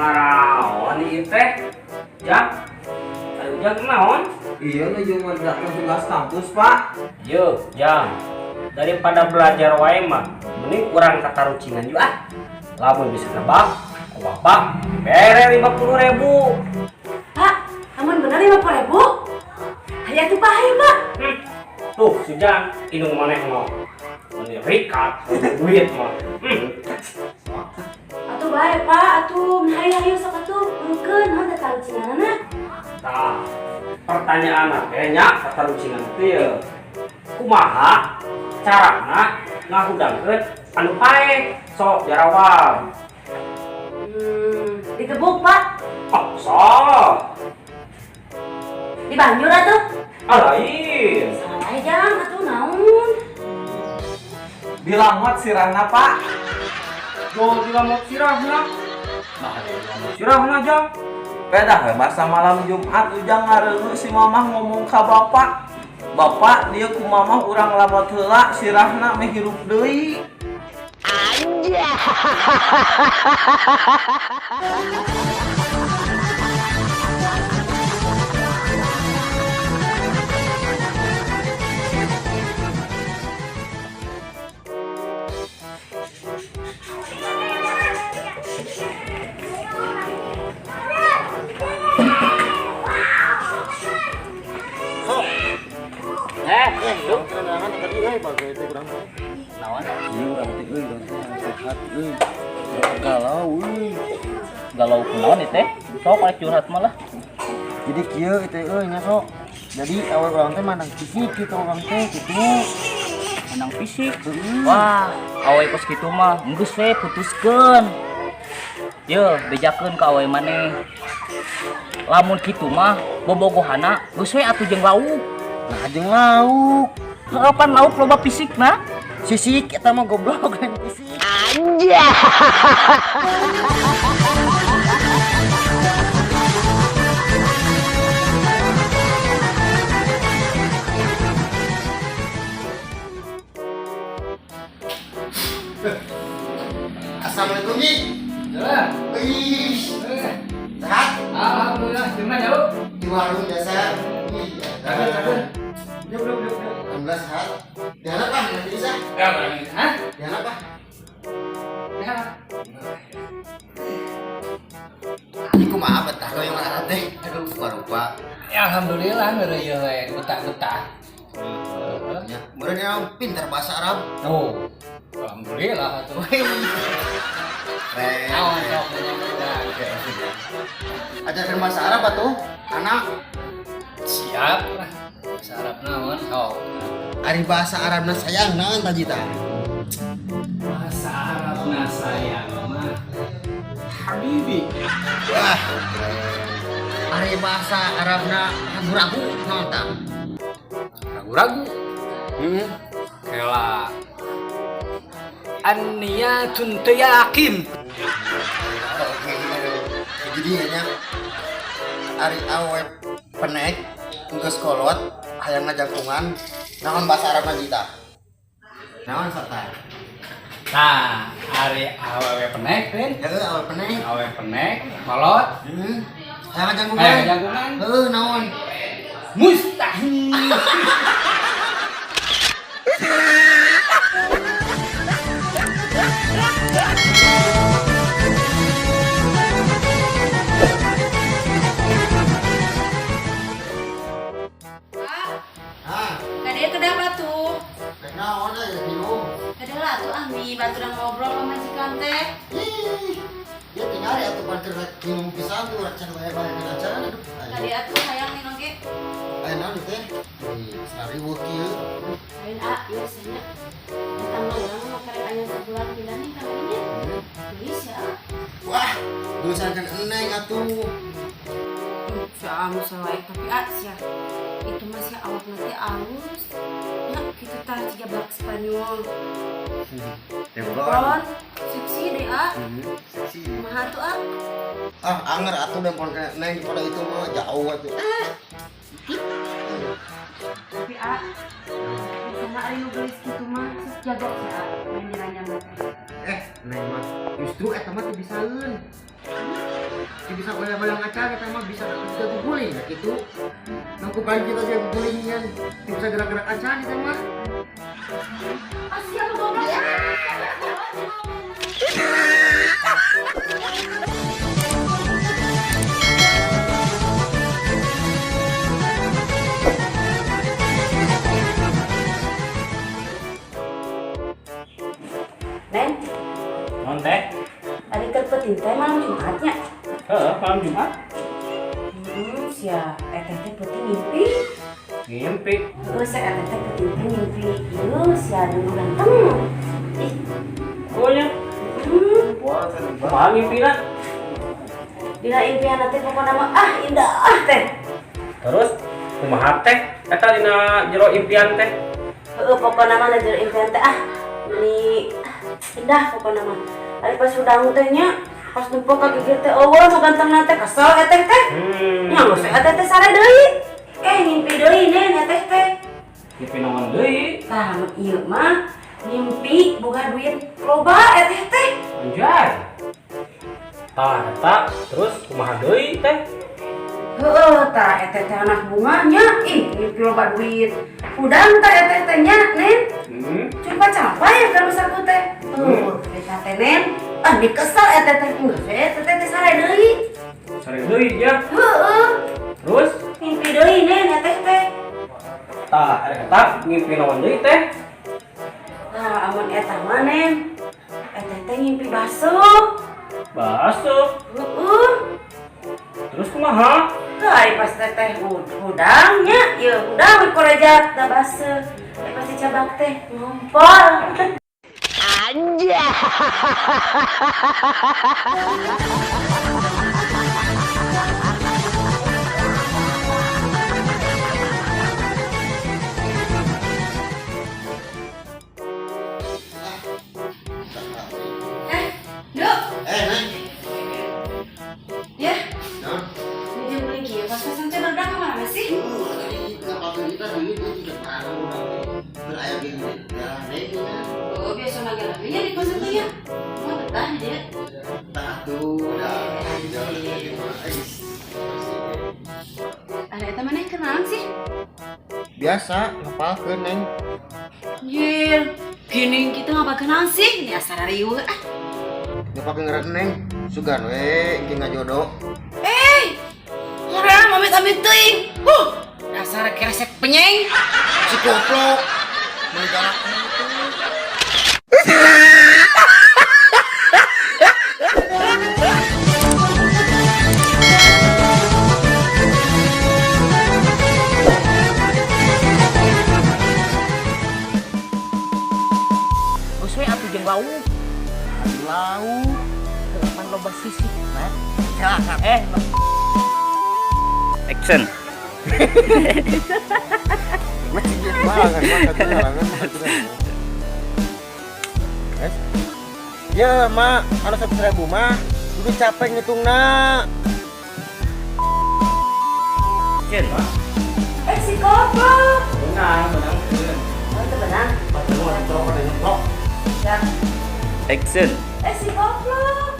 Ngaraon ieu teh? Jak. Aduh jak naon? Iya nu jeung ngerjakeun tugas kampus, Pak. Yeuh, Jang. Daripada belajar wae mah, mending urang katarucingan yuk ah. Lamun bisa nebak, ku Bapak bere 50.000. Pak, amun bener 50.000? Aya tuh pahe, Pak. Tuh, si Jang, indung maneh mah. Meni rikat, duit mah. Atuh bae, Pak. Atuh hayu-hayu sok atuh mungkin naon teh tarucinganna. Tah, pertanyaan nya katarucingan teh ya. Kumaha carana ngahudangkeun anu pae? Sok jarawan. Digebuk, Pak. Sok. Di banjur atuh. Lain. Salah Jang, atuh naon? Dilamot sirahna, Pak. Jo dilamot sirahna. Nah, dilamot sirahna Jang. Pedah we masa malam Jumat ujang ngareuneu si Mamah ngomong ka Bapak. Bapak dia ku Mamah urang lamot heula sirahna meh hirup deui. Galau kunaon teh? Sok aya curhat malah. Jadi kieu itu nya sok. Jadi awal urang teh mandang fisik kitu urang teh kitu. Menang fisik. Wah, awe kos kitu mah geus we putuskeun. Yeuh, bejakeun ka awe maneh. Lamun kitu mah bobogohana geus we atuh jeung lauk. Nah jeung lauk. Heuh pan lauk loba fisikna. Sisik eta mah goblok lain fisik. Assalamualaikum Ji. Jalan. Wih. Sehat? Alhamdulillah. Gimana jauh? Di warung biasa. Takut. Duduk. Alhamdulillah sehat. Di mana Pak? Nanti bisa? Ya, barang. Hah? Di mana Pak? Ya. Ini kumaha betah lo yang mana teh? Aduh rupa-rupa. Ya alhamdulillah ngeureuyeuh we betah-betah. Ya, meureun yang pintar bahasa Arab. Oh. Alhamdulillah atuh. Naon sok Ajarkan bahasa Arab atuh, anak. siap lah. Bahasa Arab naon? Oh. Ari bahasa Arabna sayang naon tadi tah? Bahasa Arabna sayang mah Habibi. Wah. Ari bahasa Arabna ragu-ragu naon tah? Ragu-ragu. Kela An-niyatun yakin. Oke. Jadi nya ari awe penek geus kolot hayang ngajangkungan naon bahasa Arabna kita? Naon sata? Nah, hari awewe penek kan? Heuh awe penek. Awewe penek, kolot, Hayang ngajangkungan. jangkungan, Heuh naon? mustahil. Ah, Kadea kenapa tuh? naon aya minum? Kadea lah tuh Ami baturan ngobrol sama majikan teh. Ih, dia tinggal ya tuh panter minum pisan tuh racan bae-bae aja. Kadea tuh hayang minum ge. Ayo naon teh? Sari kieu. Lain ieu cenah. Ditambah urang mah karek aya sebulan pindah nih namanya. Geus ya. Wah, tulisankan eneng atuh. Anu salah tapi sia. Itu masih awak nanti halus. Ya, kita tah ciga blak Spanyol. Kon, seksi deh Seksi. Kumaha tuh Anger atuh dempon eneng pada itu mah jauh atuh. Tapi karena ari nu geus kitu mah jago sih main diranya mah. Neng mah Justru eta mah teu bisaeun. Teu bisa balang-balang acan eta mah bisa juga guguling ya kitu. Nangku paling kita dia guguling nya teu bisa gerak-gerak acan eta mah. Asia lu goblok. Neng, Non teh. tadi terpetin teh malam Jumatnya. Heeh, malam Jumat. Sia, eteh teh peuting ngimpi. Ngimpi. Sia eteh teh peuting teh ngimpi. Ieu sia dulu ganteng. Ih, Pokoknya kumaha ngimpina? dina impian teh pokona mah indah teh. Terus kumaha teh? Eta dina jero impian teh. Heeh, pokona mah jero impian teh ini indah pokona mah. Ari pas udang teh nya, pas numpuk ka gigir teh eueuh nu gantengna teh kesel eteh teh. Nya geus eteh teh sare deui. Ngimpi deui nen eteh teh. Ngimpi naon deui? Tah ieu mah ngimpi boga duit loba eteh teh. Anjay. Tah eta terus kumaha deui teh? Heeh, tah eteh teh anak bunganya. Ngimpi loba duit. Udang tah eteh teh nya nen. Coba capai kalau saku teh. Eta teh nen. Dikesel eteh teh geus eteh teh sare deui. Sare deui ya. Heeh. Terus Ngimpi deui nen eteh teh. tah eta ngimpi naon deui teh? Nah, amun eta mah nen. Eteh teh ngimpi baso. Baso. Heeh. Terus kumaha? Ai pas teteh udangnya, ya udang korejat da baso. Ai pas dicabak teh ngompol. Yuk, Neng. ya. Nah, Minjem beli kieu pas-pasan teh berdak kemana sih? tadi kapal kita dulu dia tidak pernah udang berayam gini jalan deh ya. Oh, biasa magelang ya di kosan teh ya. Mau betah dia. Nah tuh udah jalan lagi mah. Ada eta maneh kenalan sih? Biasa ngapalkeun neng. Anjir, gini kita ngapa kenal sih? Ini asal riuh. Ngapake ngeren neng. Sugan we engke ngajodoh. Orang amit-amit teuing. Dasar kresek penyeng. Si goblok. Mau galak itu. Geus we atuh jeung lauk. Lauk. Pan loba sisik, nah. Celaka. Action. Masih gitu banget, ya mak, anu 100.000 mah, udah capek ngitungna. Action. Si goblok. Benang. Oh, itu benar. Action. Si goblok.